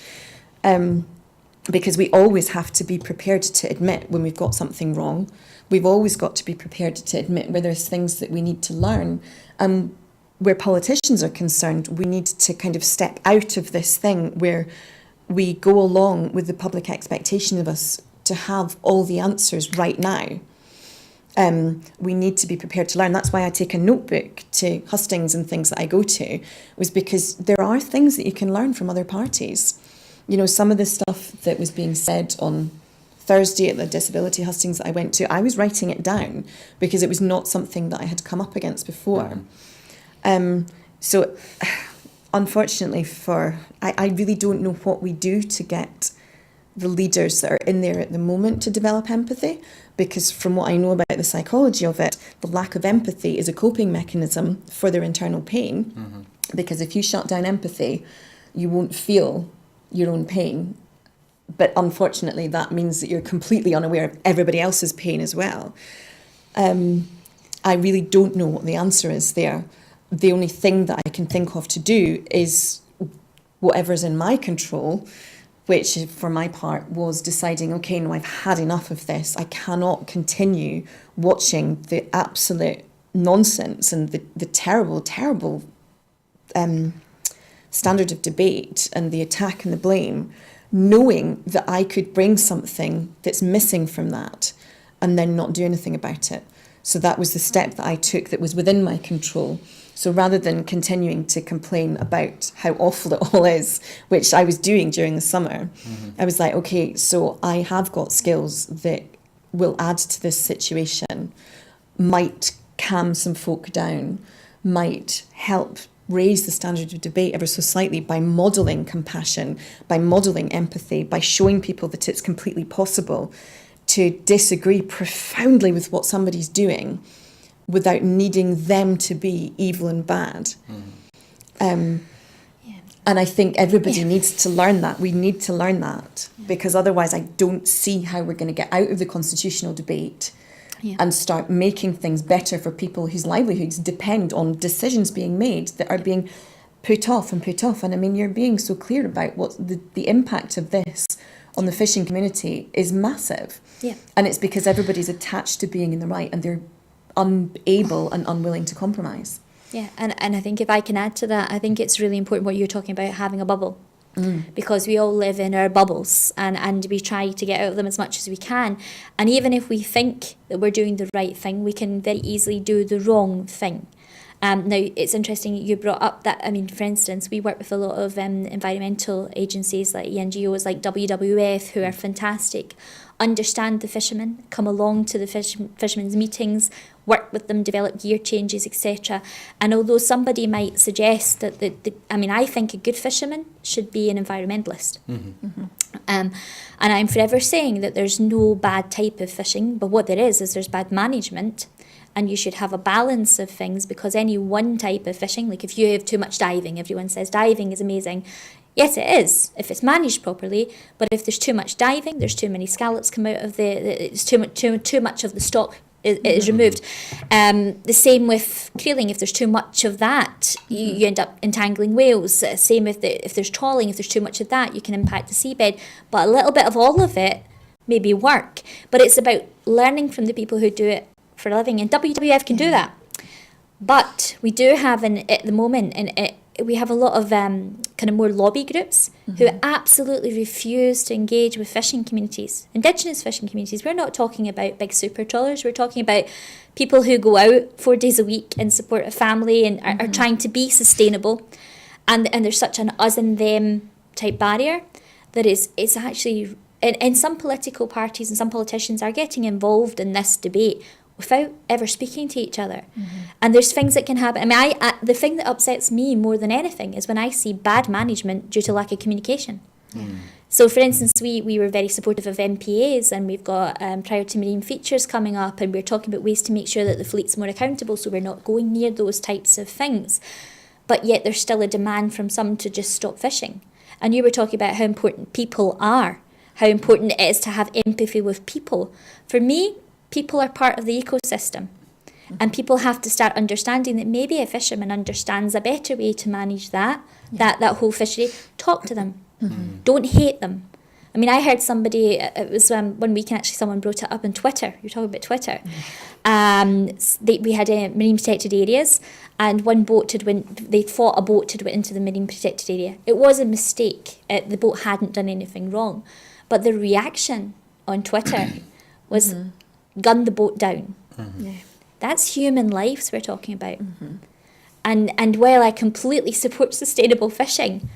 Because we always have to be prepared to admit when we've got something wrong. We've always got to be prepared to admit where there's things that we need to learn. And where politicians are concerned, we need to kind of step out of this thing where we go along with the public expectation of us to have all the answers right now. We need to be prepared to learn. That's why I take a notebook to hustings and things that I go to, was because there are things that you can learn from other parties. Some of the stuff that was being said on Thursday at the disability hustings that I went to, I was writing it down because it was not something that I had come up against before. So unfortunately I really don't know what we do to get the leaders that are in there at the moment to develop empathy, because from what I know about the psychology of it, the lack of empathy is a coping mechanism for their internal pain, because if you shut down empathy, you won't feel your own pain. But unfortunately, that means that you're completely unaware of everybody else's pain as well. I really don't know what the answer is there. The only thing that I can think of to do is whatever's in my control, which for my part was deciding, okay, no, I've had enough of this. I cannot continue watching the absolute nonsense and the terrible, terrible standard of debate and the attack and the blame knowing that I could bring something that's missing from that and then not do anything about it. So that was the step that I took that was within my control. So rather than continuing to complain about how awful it all is, which I was doing during the summer, I was like, okay, so I have got skills that will add to this situation, might calm some folk down, might help raise the standard of debate ever so slightly by modelling compassion, by modelling empathy, by showing people that it's completely possible to disagree profoundly with what somebody's doing without needing them to be evil and bad. And I think everybody needs to learn that. We need to learn that because otherwise I don't see how we're going to get out of the constitutional debate and start making things better for people whose livelihoods depend on decisions being made that are being put off and put off. And I mean, you're being so clear about what the impact of this on the fishing community is massive. Yeah. And it's because everybody's attached to being in the right and they're unable and unwilling to compromise. Yeah, and I think if I can add to that, I think it's really important what you're talking about, having a bubble. Because we all live in our bubbles and we try to get out of them as much as we can. And even if we think that we're doing the right thing, we can very easily do the wrong thing. Now, it's interesting you brought up that, I mean, for instance, we work with a lot of environmental agencies like NGOs like WWF who are fantastic, understand the fishermen, come along to the fishermen's meetings, work with them, develop gear changes, etc. And although somebody might suggest that, I think a good fisherman should be an environmentalist. And I'm forever saying that there's no bad type of fishing, but what there is there's bad management. And you should have a balance of things because any one type of fishing, like if you have too much diving, everyone says diving is amazing. Yes, it is, if it's managed properly. But if there's too much diving, there's too many scallops come out of it's too much of the stock is removed. The same with creeling. If there's too much of that, you end up entangling whales. Same if there's trawling. If there's too much of that, you can impact the seabed. But a little bit of all of it maybe work. But it's about learning from the people who do it for a living, and WWF can do that. But we do have at the moment, we have a lot of kind of more lobby groups who absolutely refuse to engage with fishing communities, Indigenous fishing communities. We're not talking about big super trawlers. We're talking about people who go out 4 days a week and support a family and are trying to be sustainable. And there's such an us and them type barrier that it's actually, and some political parties and some politicians are getting involved in this debate without ever speaking to each other. And there's things that can happen. I mean, the thing that upsets me more than anything is when I see bad management due to lack of communication. So, for instance, we were very supportive of MPAs, and we've got priority marine features coming up, and we're talking about ways to make sure that the fleet's more accountable, so we're not going near those types of things. But yet there's still a demand from some to just stop fishing. And you were talking about how important people are, how important it is to have empathy with people. For me, people are part of the ecosystem, and people have to start understanding that maybe a fisherman understands a better way to manage that whole fishery. Talk to them. Don't hate them. I mean, I heard somebody, it was 1 week, and actually someone brought it up on Twitter. You're talking about Twitter. We had marine protected areas, and one boat they thought a boat had went into the marine protected area. It was a mistake. The boat hadn't done anything wrong. But the reaction on Twitter was, gun the boat down. That's human lives we're talking about. And while I completely support sustainable fishing,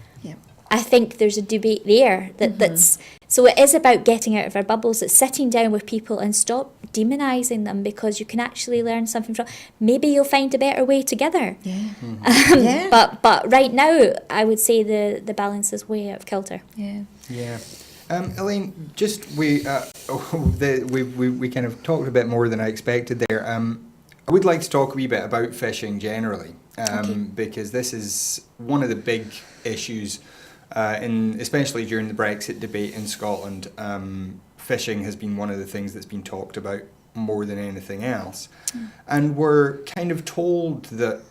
I think there's a debate there that's so it is about getting out of our bubbles. It's sitting down with people and stop demonising them, because you can actually learn something from. Maybe you'll find a better way together. But right now, I would say the balance is way out of kilter. Elaine, just we kind of talked a bit more than I expected there. I would like to talk a wee bit about fishing generally, because this is one of the big issues, especially during the Brexit debate in Scotland. Fishing has been one of the things that's been talked about more than anything else, and we're kind of told that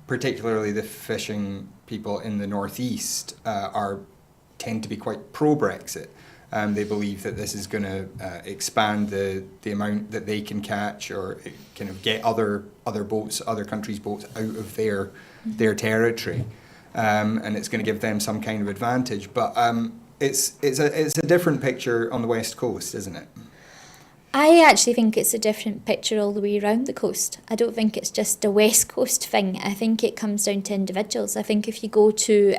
particularly the fishing people in the northeast tend to be quite pro-Brexit. They believe that this is going to expand the amount that they can catch, or kind of get other boats, other countries' boats out of their territory, and it's going to give them some kind of advantage. But it's a different picture on the West Coast, isn't it? I actually think it's a different picture all the way around the coast. I don't think it's just a West Coast thing. I think it comes down to individuals. I think if you go to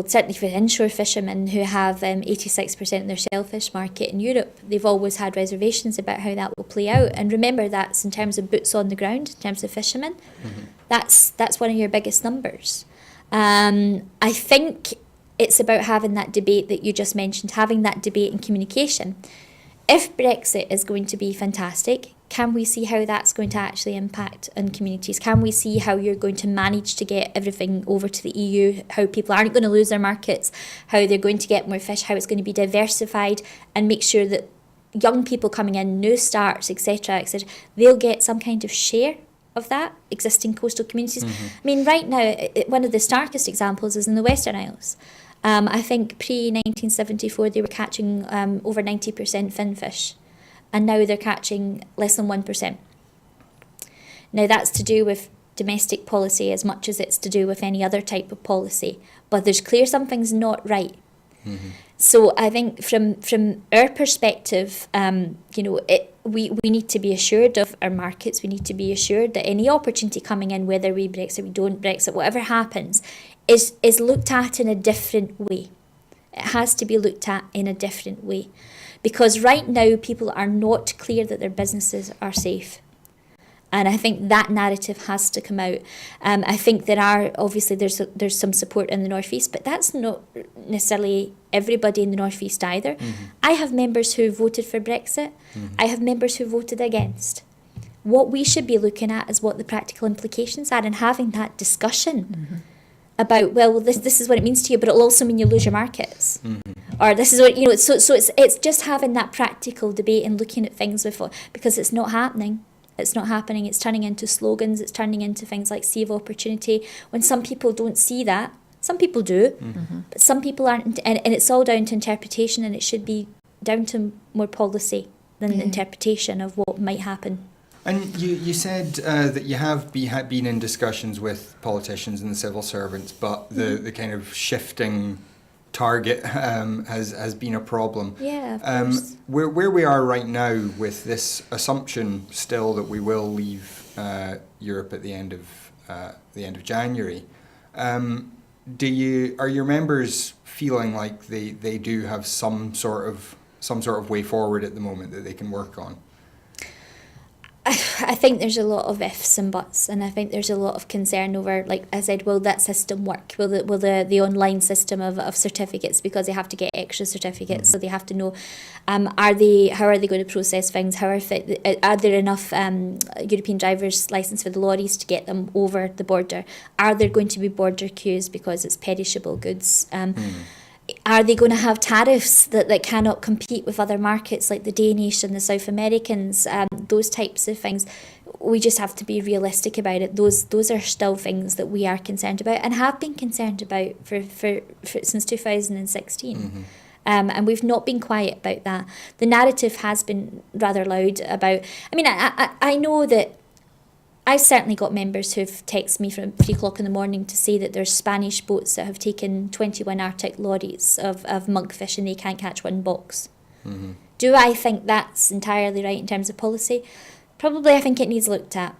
certainly for inshore fishermen who have 86% of their shellfish market in Europe, they've always had reservations about how that will play out. And remember, that's in terms of boots on the ground, in terms of fishermen. Mm-hmm. That's one of your biggest numbers. I think it's about having that debate that you just mentioned, having that debate and communication. If Brexit is going to be fantastic, can we see how that's going to actually impact on communities? Can we see how you're going to manage to get everything over to the EU, how people aren't going to lose their markets, how they're going to get more fish, how it's going to be diversified, and make sure that young people coming in, new starts, etc., they'll get some kind of share of that, existing coastal communities. Mm-hmm. I mean, right now, one of the starkest examples is in the Western Isles. I think pre-1974 they were catching over 90% finfish, and now they're catching less than 1%. Now that's to do with domestic policy as much as it's to do with any other type of policy, but there's clear something's not right. Mm-hmm. So I think from our perspective, we need to be assured of our markets. We need to be assured that any opportunity coming in, whether we Brexit, we don't Brexit, whatever happens, is looked at in a different way. It has to be looked at in a different way. Because right now, people are not clear that their businesses are safe. And I think that narrative has to come out. I think there's some support in the North East, but that's not necessarily everybody in the North East either. Mm-hmm. I have members who voted for Brexit. Mm-hmm. I have members who voted against. What we should be looking at is what the practical implications are and having that discussion. Mm-hmm. About, well, this is what it means to you, but it'll also mean you lose your markets. Mm-hmm. Or this is what, so it's just having that practical debate and looking at things because it's not happening. It's not happening. It's turning into slogans. It's turning into things like sea of opportunity. When some people don't see that, some people do, mm-hmm. but some people aren't. And it's all down to interpretation, and it should be down to more policy than interpretation of what might happen. And you said that you have been in discussions with politicians and the civil servants, but the kind of shifting target has been a problem. Yeah, of course. Where we are right now with this assumption still that we will leave Europe at the end of January, are your members feeling like they do have some sort of way forward at the moment that they can work on? I think there's a lot of ifs and buts, and I think there's a lot of concern over, like I said, will that system work? Will the online system of certificates, because they have to get extra certificates, mm-hmm. so they have to know, how are they going to process things? Are there enough European driver's licence for the lorries to get them over the border? Are there going to be border queues because it's perishable goods? Are they going to have tariffs that cannot compete with other markets like the Danish and the South Americans? Those types of things. We just have to be realistic about it. Those are still things that we are concerned about and have been concerned about for since 2016. Mm-hmm. And we've not been quiet about that. The narrative has been rather loud about... I mean, I know that I've certainly got members who've texted me from 3 o'clock in the morning to say that there's Spanish boats that have taken 21 Arctic lorries of monkfish and they can't catch one box. Mm-hmm. Do I think that's entirely right in terms of policy? Probably. I think it needs looked at.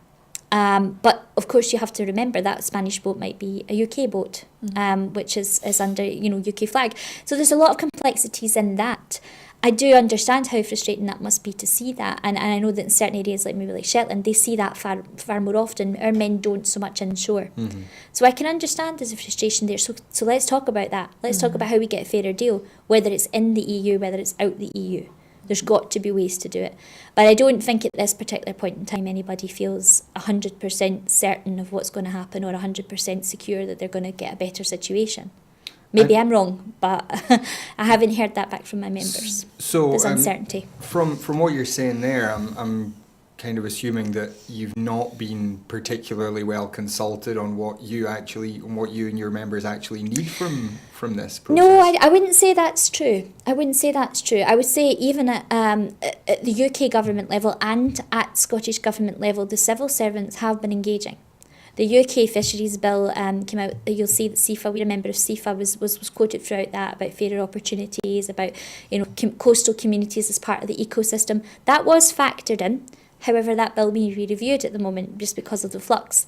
But of course you have to remember that Spanish boat might be a UK boat, mm-hmm. Which is under UK flag. So there's a lot of complexities in that. I do understand how frustrating that must be to see that, and I know that in certain areas like Shetland, they see that far more often. Our men don't so much inshore. Mm-hmm. So I can understand there's a frustration there. So let's talk about that. Let's talk about how we get a fairer deal, whether it's in the EU, whether it's out the EU. There's got to be ways to do it. But I don't think at this particular point in time anybody feels 100% certain of what's going to happen or 100% secure that they're going to get a better situation. Maybe I'm wrong, but I haven't heard that back from my members. So there's uncertainty. From what you're saying there, I'm kind of assuming that you've not been particularly well consulted on what you and your members actually need from this process. No, I wouldn't say that's true. I would say even at the UK government level and at Scottish government level, the civil servants have been engaging. The UK Fisheries Bill came out. You'll see that CIFA, we're a member of CIFA, was quoted throughout that about fairer opportunities, about coastal communities as part of the ecosystem. That was factored in. However, that bill being reviewed at the moment just because of the flux.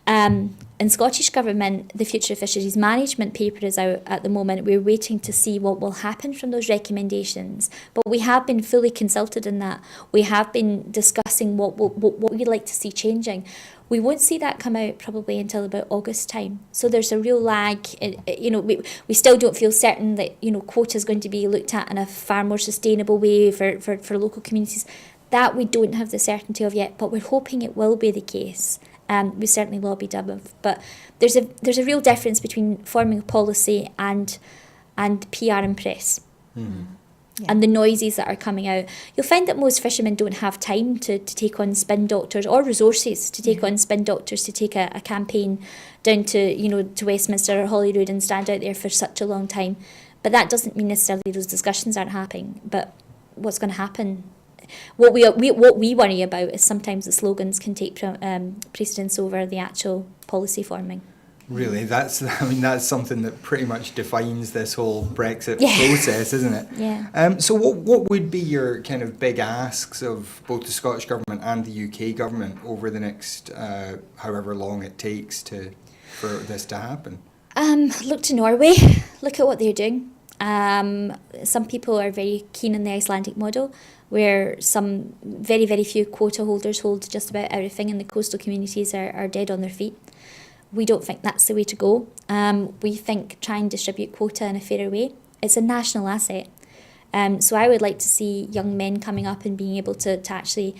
In Scottish Government, the Future Fisheries Management paper is out at the moment. We're waiting to see what will happen from those recommendations. But we have been fully consulted in that. We have been discussing what we'd like to see changing. We won't see that come out probably until about August time. So there's a real lag. We still don't feel certain that quota is going to be looked at in a far more sustainable way for local communities. That we don't have the certainty of yet, but we're hoping it will be the case. We certainly lobbied above, but there's a real difference between forming a policy and PR and press. Mm-hmm. Yeah. And the noises that are coming out. You'll find that most fishermen don't have time to take on spin doctors or resources to take on spin doctors to take a campaign down to Westminster or Holyrood and stand out there for such a long time. But that doesn't mean necessarily those discussions aren't happening. But what's going to happen? What we worry about is sometimes the slogans can take precedence over the actual policy forming. Really, that's something that pretty much defines this whole Brexit process, isn't it? Yeah. So what would be your kind of big asks of both the Scottish Government and the UK Government over the next however long it takes for this to happen? Look to Norway. Look at what they're doing. Some people are very keen on the Icelandic model, where some very, very few quota holders hold just about everything and the coastal communities are dead on their feet. We don't think that's the way to go. We think try and distribute quota in a fairer way. It's a national asset. So I would like to see young men coming up and being able to actually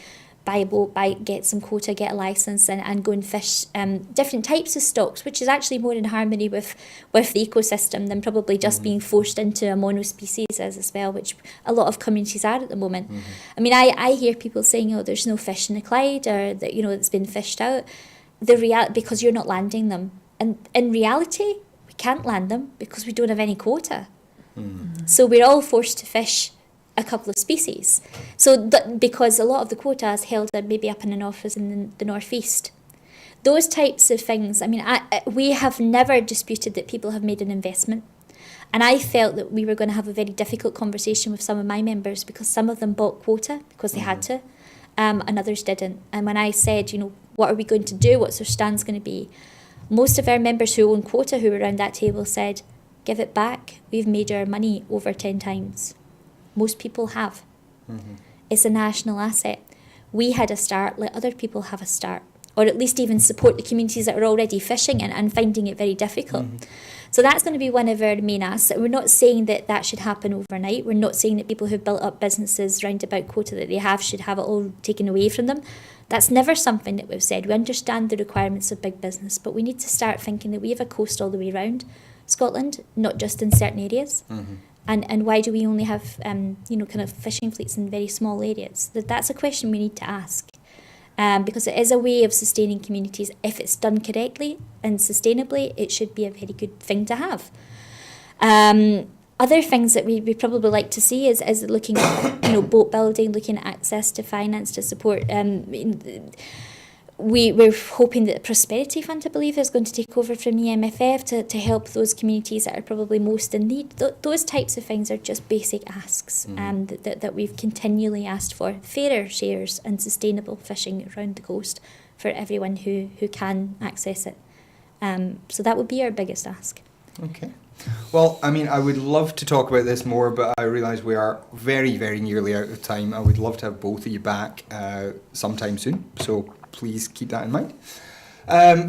buy a boat, get some quota, get a licence and go and fish different types of stocks, which is actually more in harmony with the ecosystem than probably just being forced into a monospecies as well, which a lot of communities are at the moment. Mm-hmm. I mean, I hear people saying, there's no fish in the Clyde, or that, it's been fished out. Because you're not landing them. And in reality, we can't land them because we don't have any quota. Mm-hmm. So we're all forced to fish a couple of species. So because a lot of the quota is held maybe up in an office in the northeast. Those types of things, I mean, we have never disputed that people have made an investment. And I felt that we were going to have a very difficult conversation with some of my members because some of them bought quota because they had to, and others didn't. And when I said, what are we going to do? What's our stance going to be? Most of our members who own quota who were around that table said, give it back. We've made our money over 10 times. Most people have. Mm-hmm. It's a national asset. We had a start, let other people have a start. Or at least even support the communities that are already fishing and finding it very difficult. Mm-hmm. So that's going to be one of our main asks. We're not saying that should happen overnight. We're not saying that people who've built up businesses round about quota that they have should have it all taken away from them. That's never something that we've said. We understand the requirements of big business, but we need to start thinking that we have a coast all the way around Scotland, not just in certain areas. Mm-hmm. And why do we only have kind of fishing fleets in very small areas? That's a question we need to ask. Because it is a way of sustaining communities. If it's done correctly and sustainably, it should be a very good thing to have. Other things that we probably like to see is looking at boat building, looking at access to finance to support. We're hoping that the Prosperity Fund, I believe, is going to take over from EMFF to help those communities that are probably most in need. Those types of things are just basic asks that we've continually asked for. Fairer shares and sustainable fishing around the coast for everyone who can access it. So that would be our biggest ask. Okay. Well, I mean, I would love to talk about this more, but I realise we are very, very nearly out of time. I would love to have both of you back sometime soon. So please keep that in mind.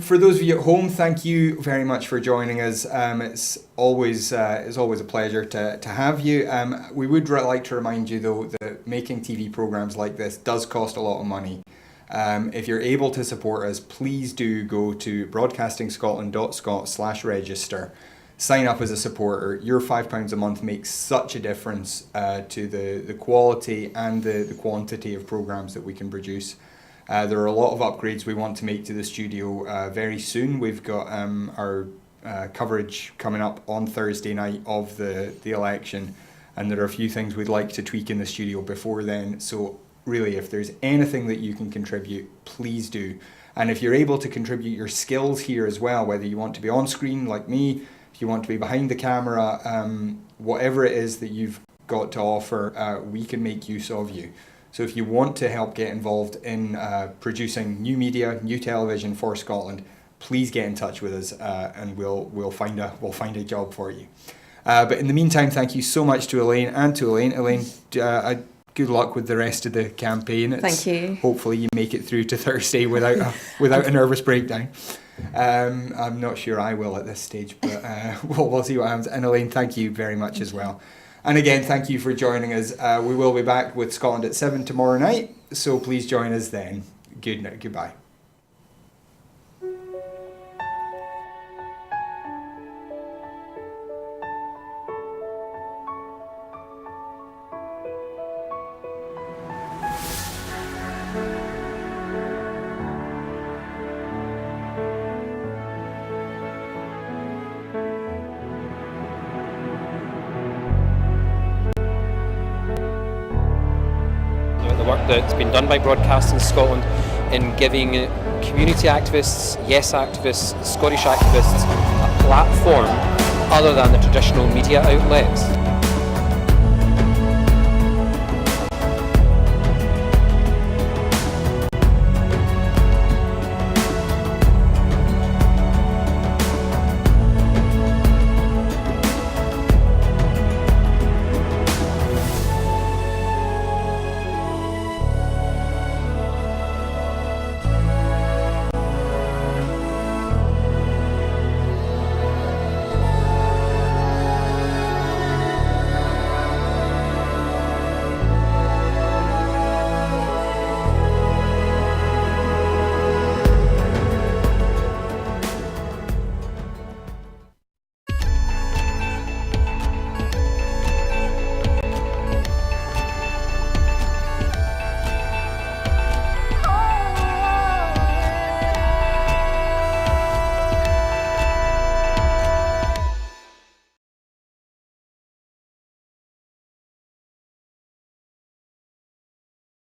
For those of you at home, thank you very much for joining us. It's always a pleasure to have you. We would like to remind you, though, that making TV programmes like this does cost a lot of money. If you're able to support us, please do go to broadcastingscotland.scot/register. Sign up as a supporter. Your £5 a month makes such a difference to the quality and the quantity of programmes that we can produce. There are a lot of upgrades we want to make to the studio very soon. We've got our coverage coming up on Thursday night of the election, and there are a few things we'd like to tweak in the studio before then. So really, if there's anything that you can contribute, please do. And if you're able to contribute your skills here as well, whether you want to be on screen like me, if you want to be behind the camera, whatever it is that you've got to offer, we can make use of you. So if you want to help get involved in producing new media, new television for Scotland, please get in touch with us, and we'll find a job for you. But in the meantime, thank you so much to Elaine and to Elaine. Elaine, good luck with the rest of the campaign. Thank you. Hopefully you make it through to Thursday without a nervous breakdown. I'm not sure I will at this stage, but we'll see what happens. And Elaine, thank you very much as well. And again, thank you for joining us. We will be back with Scotland at 7 tomorrow night, so please join us then. Good night. Goodbye. That's been done by Broadcasting Scotland in giving community activists, yes activists, Scottish activists a platform other than the traditional media outlets.